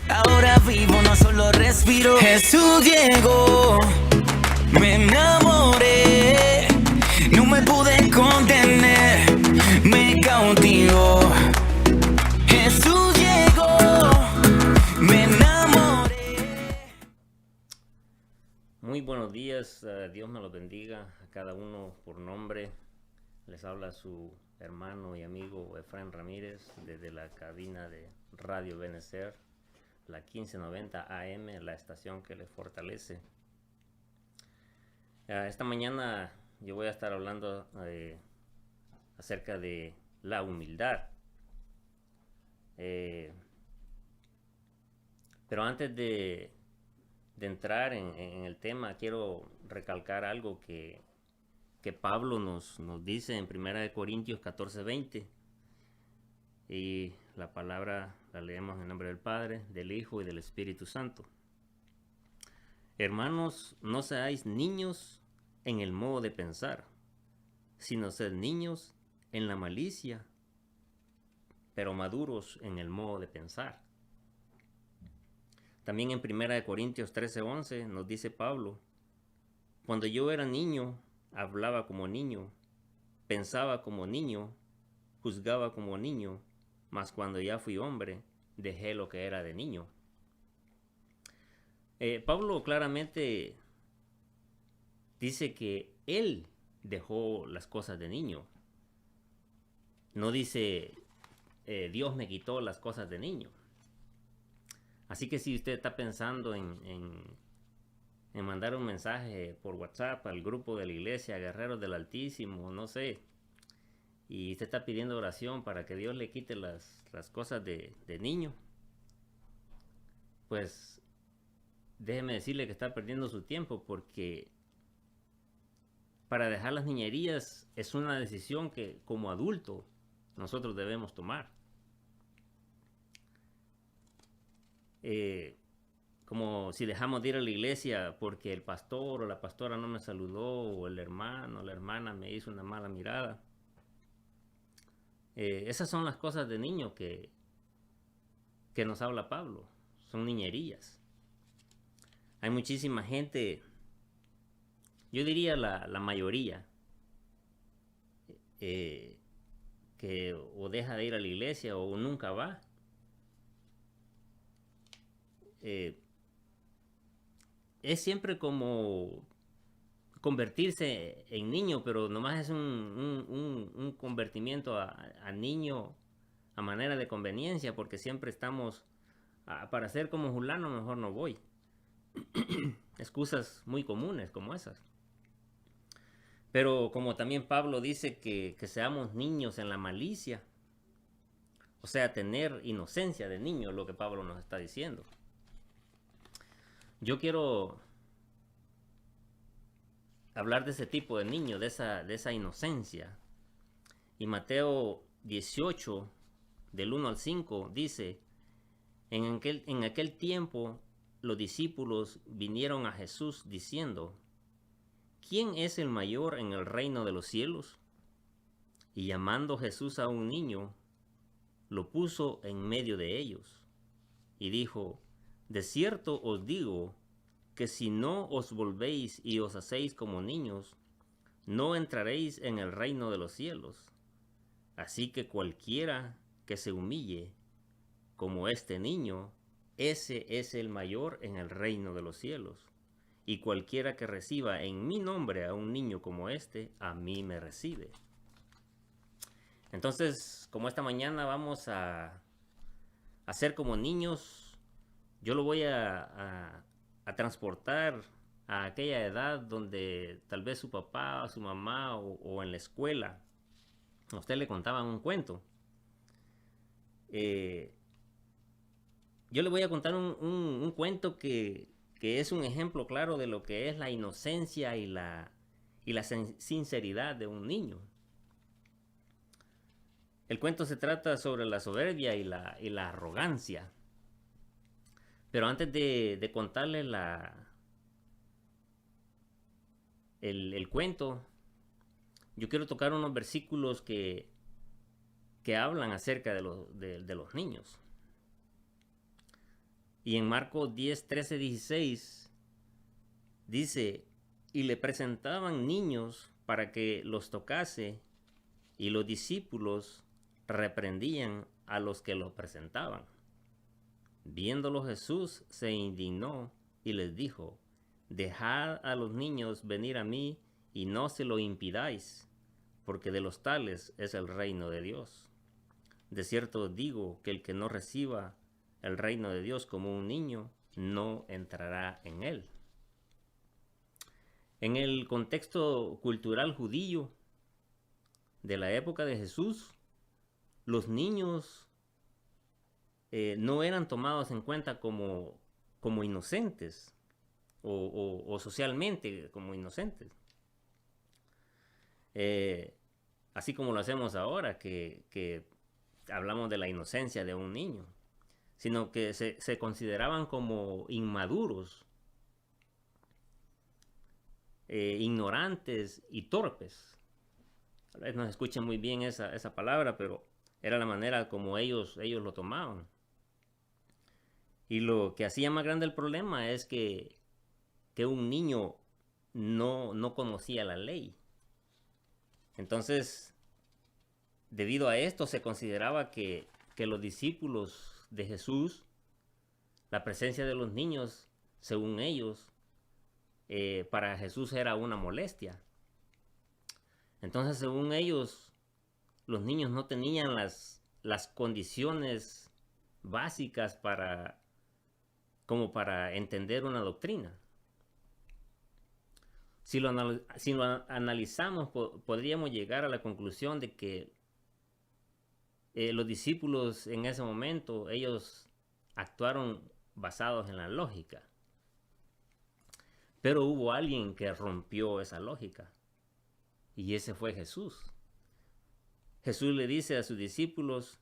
Ahora vivo, no solo respiro. Jesús llegó, me enamoré, no me pude contener, me cautivó. Jesús llegó, me enamoré. Muy buenos días, Dios me los bendiga a cada uno por nombre. Les habla su hermano y amigo Efraín Ramírez desde la cabina de Radio Benecer, la 1590 AM, la estación que le fortalece. Esta mañana yo voy a estar hablando acerca de la humildad. Pero antes de entrar en el tema, quiero recalcar algo que Pablo nos dice en 1 Corintios 14:20. Y la palabra la leemos en el nombre del Padre, del Hijo y del Espíritu Santo. Hermanos, no seáis niños en el modo de pensar, sino sed niños en la malicia, pero maduros en el modo de pensar. También en 1 Corintios 13:11 nos dice Pablo: cuando yo era niño, hablaba como niño, pensaba como niño, juzgaba como niño, mas cuando ya fui hombre, dejé lo que era de niño. Pablo claramente dice que él dejó las cosas de niño. No dice Dios me quitó las cosas de niño. Así que si usted está pensando en mandar un mensaje por WhatsApp al grupo de la iglesia, Guerreros del Altísimo, no sé, y usted está pidiendo oración para que Dios le quite las cosas de niño, pues déjeme decirle que está perdiendo su tiempo, porque para dejar las niñerías es una decisión que como adulto nosotros debemos tomar. Como si dejamos de ir a la iglesia porque el pastor o la pastora no me saludó, o el hermano o la hermana me hizo una mala mirada. Esas son las cosas de niño que nos habla Pablo. Son niñerías. Hay muchísima gente, yo diría la mayoría, que o deja de ir a la iglesia o nunca va. Es siempre como convertirse en niño, pero nomás es un convertimiento a niño a manera de conveniencia, porque siempre estamos, para ser como fulano mejor no voy. Excusas muy comunes como esas. Pero como también Pablo dice que seamos niños en la malicia, o sea, tener inocencia de niño, lo que Pablo nos está diciendo. Yo quiero hablar de ese tipo de niño, de esa inocencia. Y Mateo 18, del 1 al 5, dice: en aquel tiempo los discípulos vinieron a Jesús diciendo: ¿quién es el mayor en el reino de los cielos? Y llamando Jesús a un niño, lo puso en medio de ellos, y dijo: de cierto os digo que si no os volvéis y os hacéis como niños, no entraréis en el reino de los cielos. Así que cualquiera que se humille como este niño, ese es el mayor en el reino de los cielos. Y cualquiera que reciba en mi nombre a un niño como este, a mí me recibe. Entonces, como esta mañana vamos a ser como niños, yo lo voy a transportar a aquella edad donde tal vez su papá o su mamá o en la escuela a usted le contaban un cuento. Yo le voy a contar un cuento que es un ejemplo claro de lo que es la inocencia y la sinceridad de un niño. El cuento se trata sobre la soberbia y la arrogancia. Pero antes de contarle el cuento, yo quiero tocar unos versículos que hablan acerca de los niños. Y en Marcos 10, 13, 16 dice, y le presentaban niños para que los tocase, y los discípulos reprendían a los que los presentaban. Viéndolo Jesús se indignó y les dijo, dejad a los niños venir a mí y no se lo impidáis, porque de los tales es el reino de Dios. De cierto os digo que el que no reciba el reino de Dios como un niño, no entrará en él. En el contexto cultural judío de la época de Jesús, los niños no eran tomados en cuenta como inocentes o socialmente como inocentes. Así como lo hacemos ahora, que hablamos de la inocencia de un niño, sino que se consideraban como inmaduros, ignorantes y torpes. Tal vez no se escuche muy bien esa palabra, pero era la manera como ellos lo tomaban. Y lo que hacía más grande el problema es que un niño no conocía la ley. Entonces, debido a esto, se consideraba que los discípulos de Jesús, la presencia de los niños, según ellos, para Jesús era una molestia. Entonces, según ellos, los niños no tenían las condiciones básicas como para entender una doctrina. Si lo analizamos, podríamos llegar a la conclusión de que los discípulos en ese momento, ellos actuaron basados en la lógica. Pero hubo alguien que rompió esa lógica, y ese fue Jesús. Jesús le dice a sus discípulos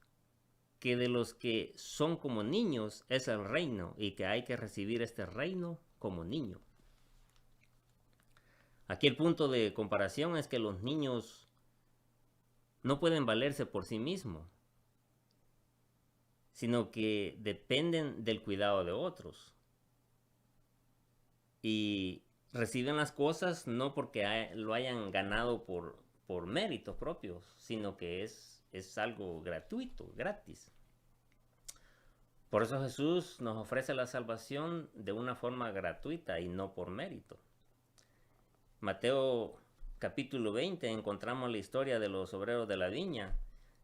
que de los que son como niños es el reino, y que hay que recibir este reino como niño. Aquí el punto de comparación es que los niños no pueden valerse por sí mismos, sino que dependen del cuidado de otros. Y reciben las cosas no porque lo hayan ganado por méritos propios, sino que es algo gratuito, gratis. Por eso Jesús nos ofrece la salvación de una forma gratuita y no por mérito. Mateo capítulo 20 encontramos la historia de los obreros de la viña.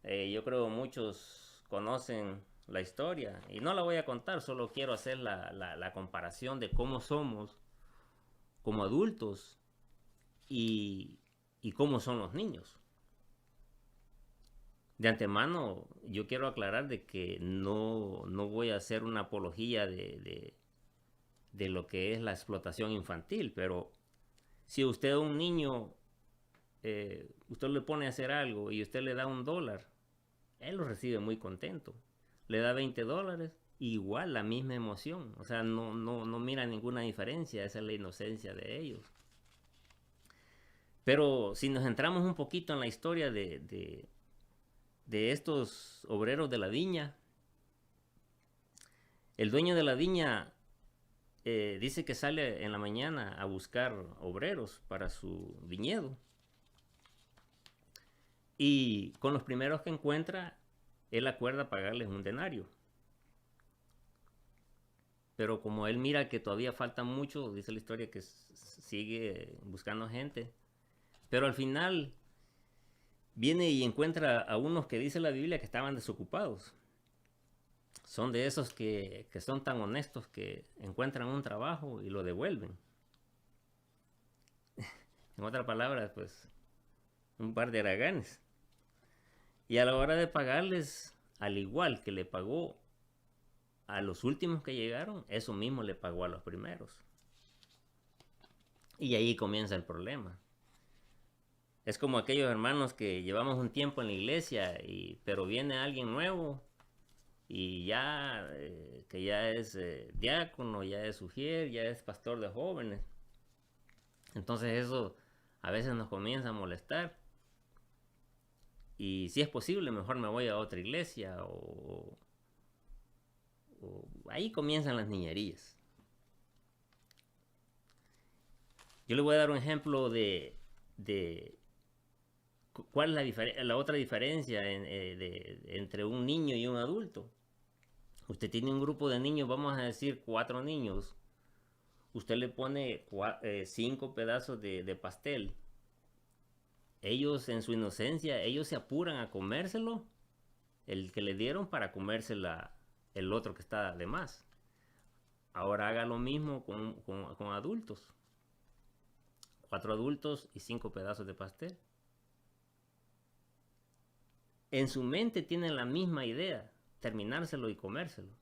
Yo creo muchos conocen la historia y no la voy a contar, solo quiero hacer la comparación de cómo somos como adultos y cómo son los niños. De antemano yo quiero aclarar de que no voy a hacer una apología de lo que es la explotación infantil, pero si usted a un niño, usted le pone a hacer algo y usted le da $1, él lo recibe muy contento. Le da $20, igual la misma emoción. O sea, no mira ninguna diferencia. Esa es la inocencia de ellos. Pero si nos entramos un poquito en la historia de estos obreros de la viña, el dueño de la viña dice que sale en la mañana a buscar obreros para su viñedo. Y con los primeros que encuentra, él acuerda pagarles un denario. Pero como él mira que todavía falta mucho, dice la historia que sigue buscando gente. Pero al final viene y encuentra a unos que dice la Biblia que estaban desocupados. Son de esos que son tan honestos que encuentran un trabajo y lo devuelven. En otras palabras, pues, un par de haraganes. Y a la hora de pagarles, al igual que le pagó a los últimos que llegaron, eso mismo le pagó a los primeros. Y ahí comienza el problema. Es como aquellos hermanos que llevamos un tiempo en la iglesia, pero viene alguien nuevo y ya, que ya es diácono, ya es ujier, ya es pastor de jóvenes. Entonces eso a veces nos comienza a molestar. Y si es posible, mejor me voy a otra iglesia ahí comienzan las niñerías. Yo le voy a dar un ejemplo de cuál es la otra diferencia entre un niño y un adulto. Usted tiene un grupo de niños, vamos a decir 4 niños. Usted le pone 5 pedazos de pastel. Ellos en su inocencia, ellos se apuran a comérselo, el que le dieron, para comerse el otro que está de más. Ahora haga lo mismo con adultos. 4 adultos y 5 pedazos de pastel. En su mente tienen la misma idea, terminárselo y comérselo.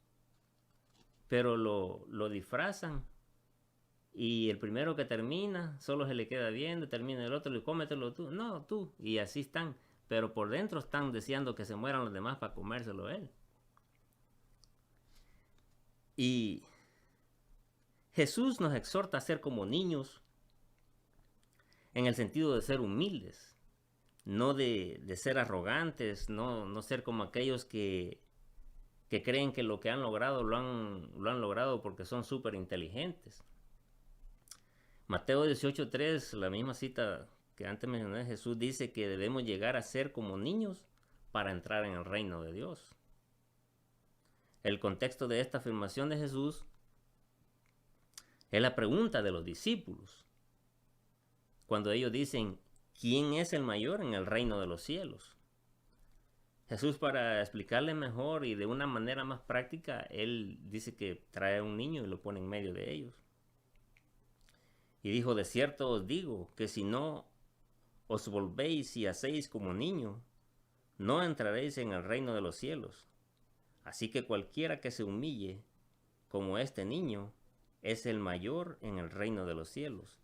Pero lo disfrazan y el primero que termina solo se le queda viendo, termina el otro y cómetelo tú. No, tú. Y así están. Pero por dentro están deseando que se mueran los demás para comérselo él. Y Jesús nos exhorta a ser como niños en el sentido de ser humildes, no de ser arrogantes, no ser como aquellos que creen que lo que han logrado lo han logrado porque son súper inteligentes. Mateo 18:3, la misma cita que antes mencioné, Jesús dice que debemos llegar a ser como niños para entrar en el reino de Dios. El contexto de esta afirmación de Jesús es la pregunta de los discípulos, cuando ellos dicen, ¿quién es el mayor en el reino de los cielos? Jesús, para explicarle mejor y de una manera más práctica, él dice que trae a un niño y lo pone en medio de ellos. Y dijo, de cierto os digo, que si no os volvéis y hacéis como niño, no entraréis en el reino de los cielos. Así que cualquiera que se humille como este niño, es el mayor en el reino de los cielos.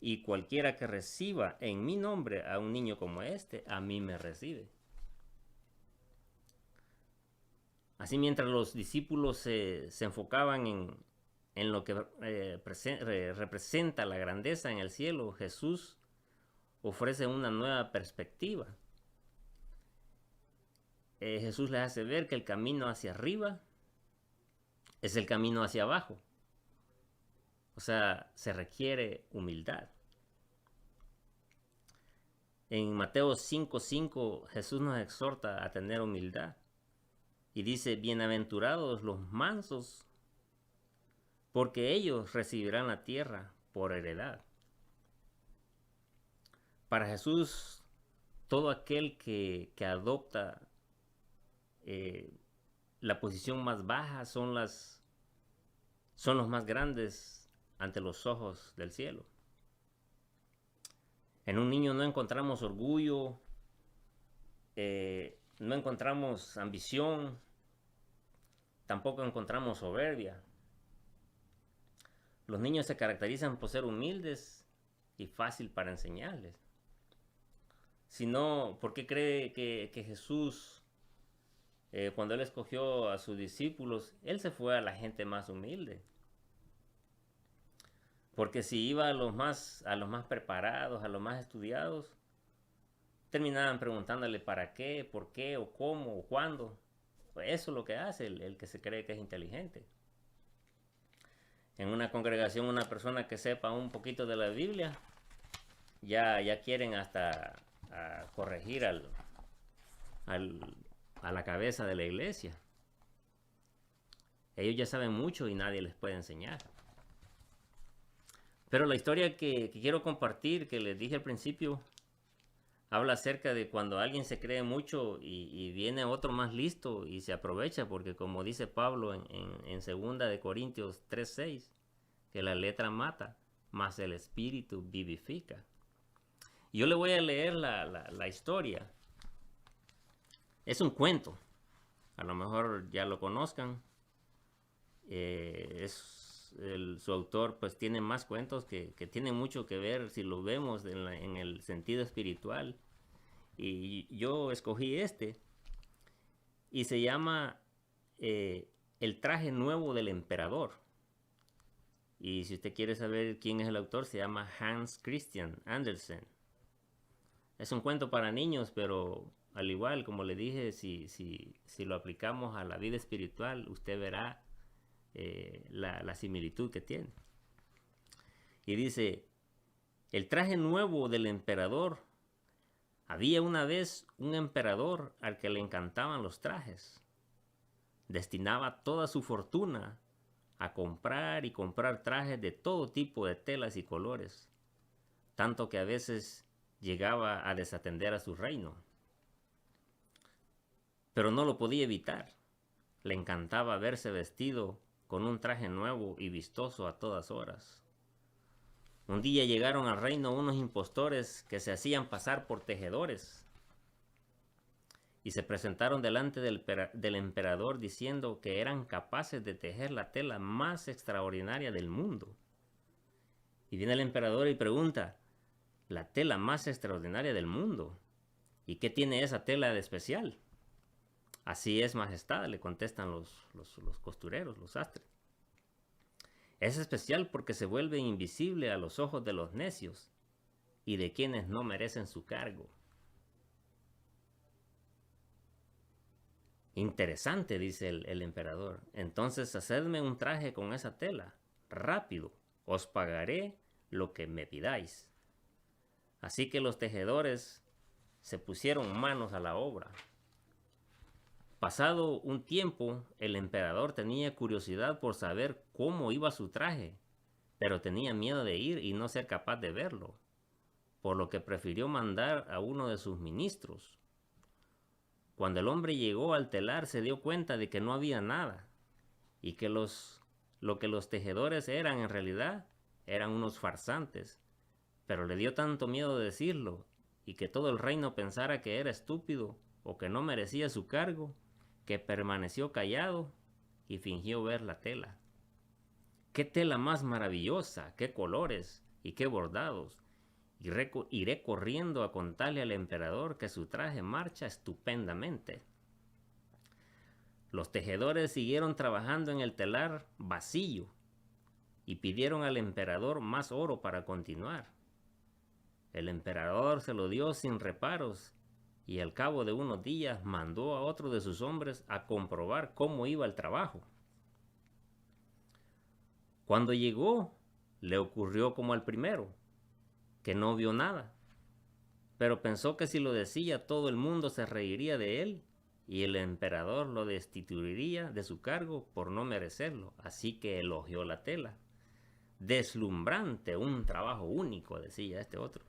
Y cualquiera que reciba en mi nombre a un niño como este, a mí me recibe. Así, mientras los discípulos se enfocaban en lo que representa la grandeza en el cielo, Jesús ofrece una nueva perspectiva. Jesús les hace ver que el camino hacia arriba es el camino hacia abajo. O sea, se requiere humildad. En Mateo 5:5 Jesús nos exhorta a tener humildad. Y dice, bienaventurados los mansos, porque ellos recibirán la tierra por heredad. Para Jesús, todo aquel que adopta la posición más baja son los más grandes ante los ojos del cielo. En un niño no encontramos orgullo, no encontramos ambición, tampoco encontramos soberbia. Los niños se caracterizan por ser humildes y fácil para enseñarles. Si no, ¿por qué cree que Jesús, cuando él escogió a sus discípulos, él se fue a la gente más humilde? Porque si iba a los más preparados, a los más estudiados, terminaban preguntándole para qué, por qué, o cómo, o cuándo. Pues eso es lo que hace el que se cree que es inteligente. En una congregación, una persona que sepa un poquito de la Biblia, ya quieren hasta corregir a la cabeza de la iglesia. Ellos ya saben mucho y nadie les puede enseñar. Pero la historia que quiero compartir, que les dije al principio, habla acerca de cuando alguien se cree mucho y viene otro más listo y se aprovecha, porque como dice Pablo en 2 de Corintios 3:6, que la letra mata, mas el espíritu vivifica. Y yo le voy a leer la historia. Es un cuento, a lo mejor ya lo conozcan. Su autor pues tiene más cuentos que tienen mucho que ver si lo vemos en el sentido espiritual, y yo escogí y se llama El traje nuevo del emperador. Y si usted quiere saber quién es el autor, se llama Hans Christian Andersen. Es un cuento para niños, pero al igual, como le dije, si lo aplicamos a la vida espiritual, usted verá la similitud que tiene. Y dice, el traje nuevo del emperador. Había una vez un emperador al que le encantaban los trajes. Destinaba toda su fortuna a comprar y comprar trajes de todo tipo de telas y colores, tanto que a veces llegaba a desatender a su reino. Pero no lo podía evitar. Le encantaba verse vestido con un traje nuevo y vistoso a todas horas. Un día llegaron al reino unos impostores que se hacían pasar por tejedores y se presentaron delante del emperador diciendo que eran capaces de tejer la tela más extraordinaria del mundo. Y viene el emperador y pregunta, ¿la tela más extraordinaria del mundo? ¿Y qué tiene esa tela de especial? Así es, majestad, le contestan los costureros, los sastres. Es especial porque se vuelve invisible a los ojos de los necios y de quienes no merecen su cargo. Interesante, dice el emperador. Entonces hacedme un traje con esa tela. Rápido, os pagaré lo que me pidáis. Así que los tejedores se pusieron manos a la obra. Pasado un tiempo, el emperador tenía curiosidad por saber cómo iba su traje, pero tenía miedo de ir y no ser capaz de verlo, por lo que prefirió mandar a uno de sus ministros. Cuando el hombre llegó al telar se dio cuenta de que no había nada, y que lo que los tejedores eran en realidad eran unos farsantes, pero le dio tanto miedo de decirlo, y que todo el reino pensara que era estúpido o que no merecía su cargo, que permaneció callado y fingió ver la tela. ¡Qué tela más maravillosa! ¡Qué colores! ¡Y qué bordados! Iré corriendo a contarle al emperador que su traje marcha estupendamente. Los tejedores siguieron trabajando en el telar vacío y pidieron al emperador más oro para continuar. El emperador se lo dio sin reparos y al cabo de unos días mandó a otro de sus hombres a comprobar cómo iba el trabajo. Cuando llegó, le ocurrió como al primero, que no vio nada, pero pensó que si lo decía todo el mundo se reiría de él y el emperador lo destituiría de su cargo por no merecerlo, así que elogió la tela. Deslumbrante, un trabajo único, decía este otro.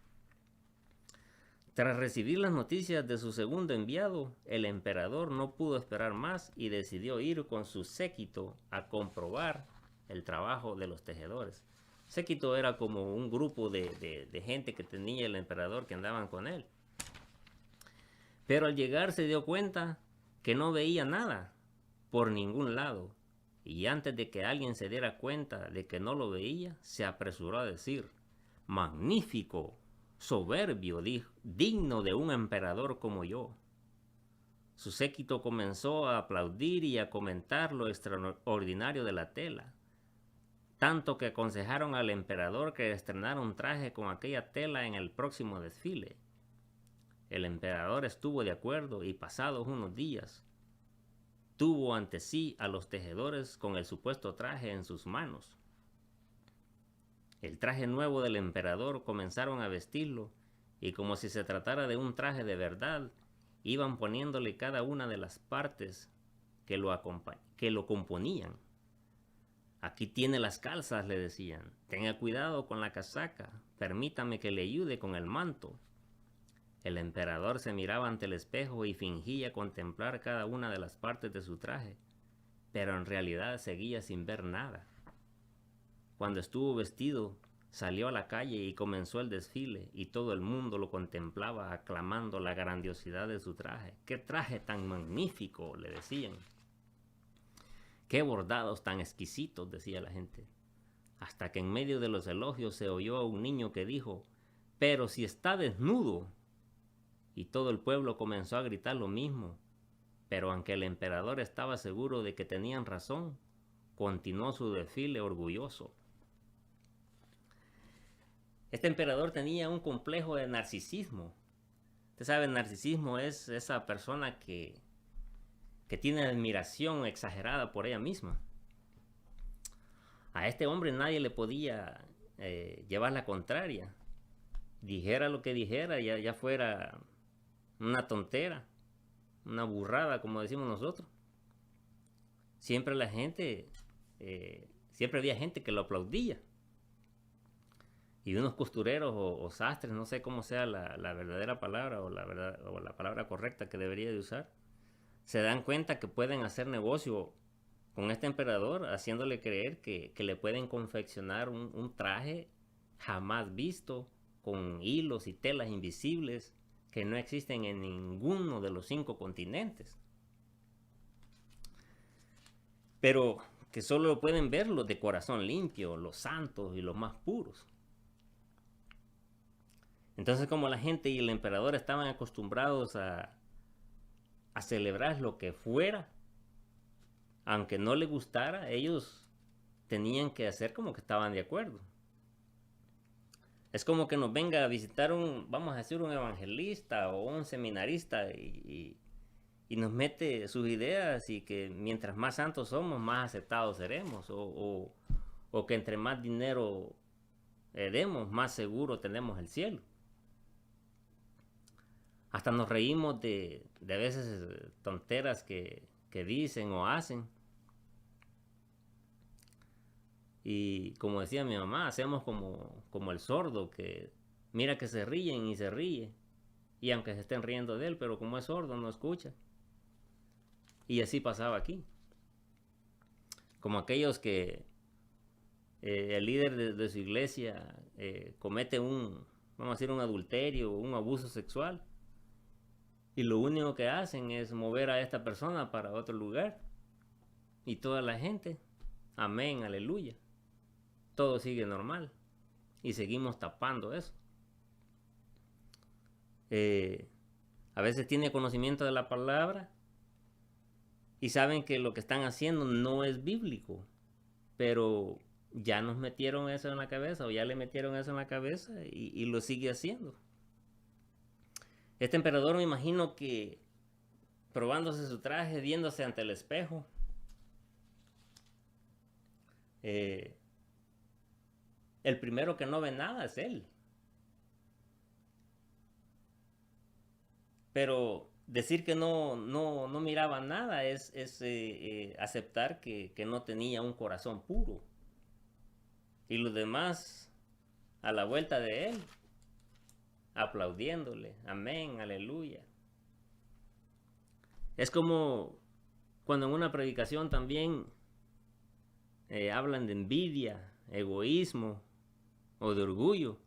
Tras recibir las noticias de su segundo enviado, el emperador no pudo esperar más y decidió ir con su séquito a comprobar el trabajo de los tejedores. Séquito era como un grupo de gente que tenía el emperador que andaban con él. Pero al llegar se dio cuenta que no veía nada por ningún lado. Y antes de que alguien se diera cuenta de que no lo veía, se apresuró a decir: «Magnífico, soberbio, digno de un emperador como yo». Su séquito comenzó a aplaudir y a comentar lo extraordinario de la tela, tanto que aconsejaron al emperador que estrenara un traje con aquella tela en el próximo desfile. El emperador estuvo de acuerdo y pasados unos días tuvo ante sí a los tejedores con el supuesto traje en sus manos. El traje nuevo del emperador comenzaron a vestirlo y como si se tratara de un traje de verdad, iban poniéndole cada una de las partes que lo componían. «Aquí tiene las calzas», le decían. «Tenga cuidado con la casaca. Permítame que le ayude con el manto». El emperador se miraba ante el espejo y fingía contemplar cada una de las partes de su traje, pero en realidad seguía sin ver nada. Cuando estuvo vestido, salió a la calle y comenzó el desfile, y todo el mundo lo contemplaba aclamando la grandiosidad de su traje. «¡Qué traje tan magnífico!», le decían. «¡Qué bordados tan exquisitos!», decía la gente. Hasta que en medio de los elogios se oyó a un niño que dijo: «¡Pero si está desnudo!». Y todo el pueblo comenzó a gritar lo mismo, pero aunque el emperador estaba seguro de que tenían razón, continuó su desfile orgulloso. Este emperador tenía un complejo de narcisismo. Usted sabe, el narcisismo es esa persona que tiene admiración exagerada por ella misma. A este hombre nadie le podía llevar la contraria. Dijera lo que dijera, ya fuera una tontera, una burrada, como decimos nosotros. Siempre la gente, siempre había gente que lo aplaudía. Y unos costureros o sastres, no sé cómo sea la verdadera palabra o la palabra correcta que debería de usar, se dan cuenta que pueden hacer negocio con este emperador, haciéndole creer que le pueden confeccionar un traje jamás visto, con hilos y telas invisibles que no existen en ninguno de los 5 continentes. Pero que solo lo pueden ver los de corazón limpio, los santos y los más puros. Entonces, como la gente y el emperador estaban acostumbrados a celebrar lo que fuera, aunque no les gustara, ellos tenían que hacer como que estaban de acuerdo. Es como que nos venga a visitar vamos a decir, un evangelista o un seminarista y nos mete sus ideas, y que mientras más santos somos, más aceptados seremos, o que entre más dinero demos, más seguro tenemos el cielo. Hasta nos reímos de a veces tonteras que dicen o hacen. Y como decía mi mamá, hacemos como el sordo, que mira que se ríen y se ríe. Y aunque se estén riendo de él, pero como es sordo, no escucha. Y así pasaba aquí. Como aquellos que el líder de su iglesia comete vamos a decir, un adulterio, un abuso sexual. Y lo único que hacen es mover a esta persona para otro lugar. Y toda la gente, amén, aleluya. Todo sigue normal. Y seguimos tapando eso. A veces tiene conocimiento de la palabra y saben que lo que están haciendo no es bíblico. Pero ya nos metieron eso en la cabeza, o ya le metieron eso en la cabeza, y lo sigue haciendo. Este emperador, me imagino que probándose su traje, viéndose ante el espejo, el primero que no ve nada es él. Pero decir que no miraba nada es aceptar que no tenía un corazón puro. Y los demás, a la vuelta de él, aplaudiéndole, amén, aleluya. Es como cuando en una predicación también hablan de envidia, egoísmo o de orgullo.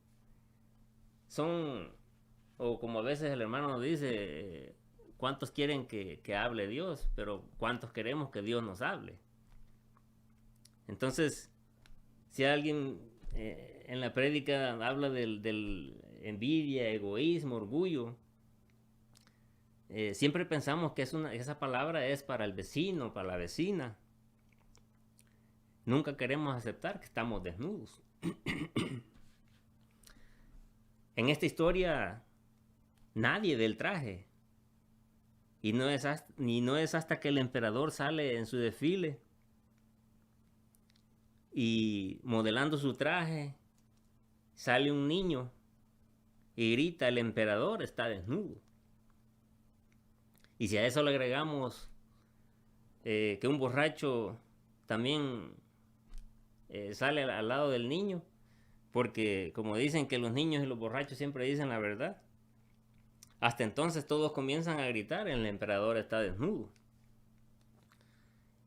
O como a veces el hermano nos dice, ¿cuántos quieren que hable Dios? Pero ¿cuántos queremos que Dios nos hable? Entonces, si alguien en la prédica habla del envidia, egoísmo, orgullo, siempre pensamos que esa palabra es para el vecino, para la vecina. Nunca queremos aceptar que estamos desnudos. En esta historia nadie ve el traje. Y no es hasta que el emperador sale en su desfile y modelando su traje, sale un niño y grita: el emperador está desnudo. Y si a eso le agregamos que un borracho también sale al lado del niño, porque como dicen que los niños y los borrachos siempre dicen la verdad, hasta entonces todos comienzan a gritar: el emperador está desnudo.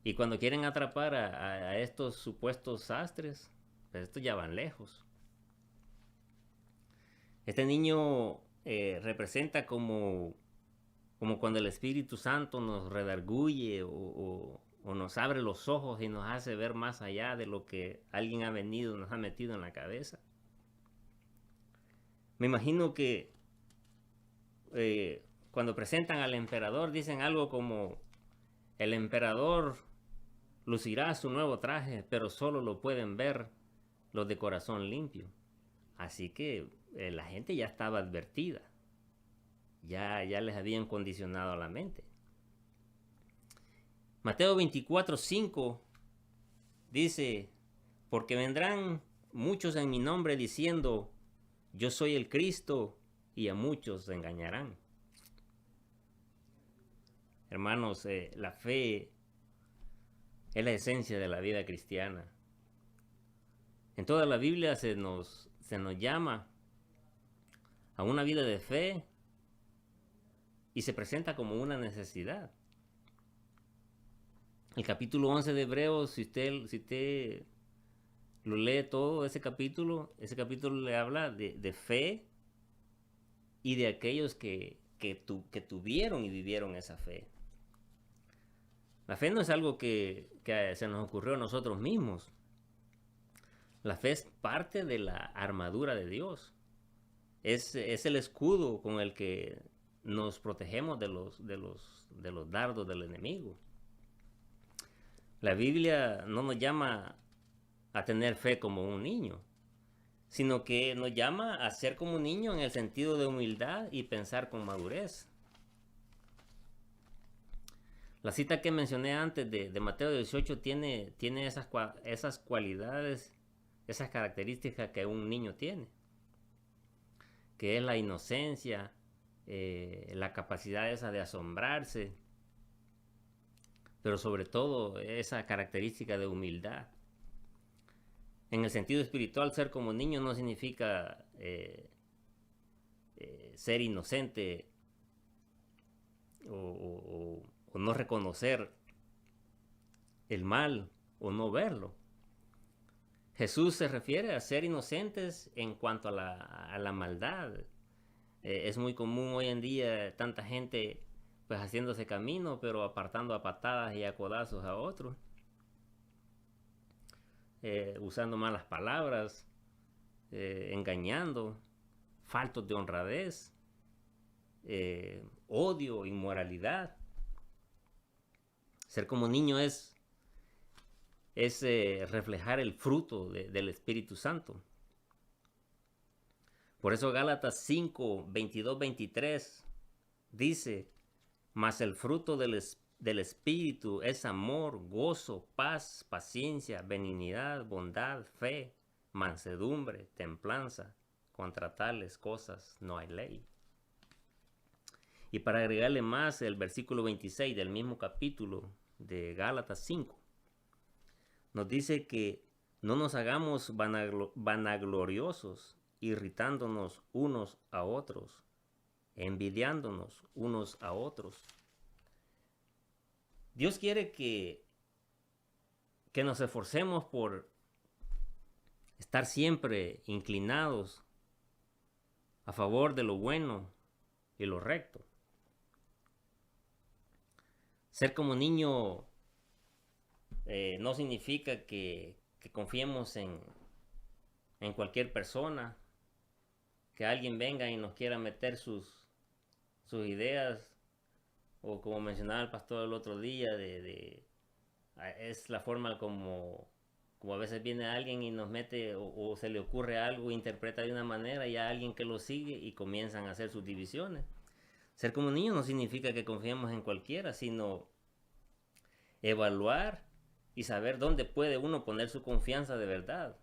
Y cuando quieren atrapar a estos supuestos sastres, pues estos ya van lejos. Este niño representa como cuando el Espíritu Santo nos redarguye o nos abre los ojos y nos hace ver más allá de lo que alguien nos ha metido en la cabeza. Me imagino que cuando presentan al emperador dicen algo como: el emperador lucirá su nuevo traje, pero solo lo pueden ver los de corazón limpio. Así que la gente ya estaba advertida. Ya les habían condicionado la mente. Mateo 24:5 dice: porque vendrán muchos en mi nombre diciendo, yo soy el Cristo, y a muchos se engañarán. Hermanos, la fe es la esencia de la vida cristiana. En toda la Biblia se nos llama a una vida de fe y se presenta como una necesidad. El capítulo 11 de Hebreos, si usted lo lee todo, ese capítulo le habla de fe y de aquellos que tuvieron y vivieron esa fe. La fe no es algo que se nos ocurrió a nosotros mismos. La fe es parte de la armadura de Dios. Es el escudo con el que nos protegemos de los dardos del enemigo. La Biblia no nos llama a tener fe como un niño, sino que nos llama a ser como un niño en el sentido de humildad y pensar con madurez. La cita que mencioné antes de Mateo 18 tiene esas cualidades, esas características que un niño tiene, que es la inocencia, la capacidad esa de asombrarse, pero sobre todo esa característica de humildad. En el sentido espiritual, ser como niño no significa ser inocente o no reconocer el mal o no verlo. Jesús se refiere a ser inocentes en cuanto a la maldad. Es muy común hoy en día tanta gente pues haciéndose camino, pero apartando a patadas y a codazos a otros. Usando malas palabras, engañando, faltos de honradez, odio, inmoralidad. Ser como niño es reflejar el fruto del Espíritu Santo. Por eso Gálatas 5, 22, 23 dice, mas el fruto del Espíritu es amor, gozo, paz, paciencia, benignidad, bondad, fe, mansedumbre, templanza. Contra tales cosas no hay ley. Y para agregarle más, el versículo 26 del mismo capítulo de Gálatas 5 nos dice que no nos hagamos vanagloriosos, irritándonos unos a otros, envidiándonos unos a otros. Dios quiere que nos esforcemos por estar siempre inclinados a favor de lo bueno y lo recto. Ser como niño no significa que confiemos en cualquier persona, que alguien venga y nos quiera meter sus ideas, o como mencionaba el pastor el otro día, es la forma como a veces viene alguien y nos mete o se le ocurre algo, interpreta de una manera y hay alguien que lo sigue y comienzan a hacer sus divisiones. Ser como niño no significa que confiemos en cualquiera, sino evaluar y saber dónde puede uno poner su confianza de verdad.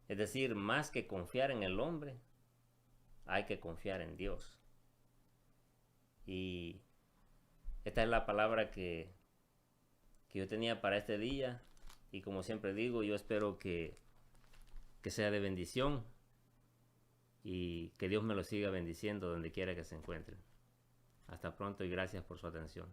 Es decir, más que confiar en el hombre, hay que confiar en Dios. Y esta es la palabra que yo tenía para este día. Y como siempre digo, yo espero que sea de bendición y que Dios me lo siga bendiciendo donde quiera que se encuentren. Hasta pronto y gracias por su atención.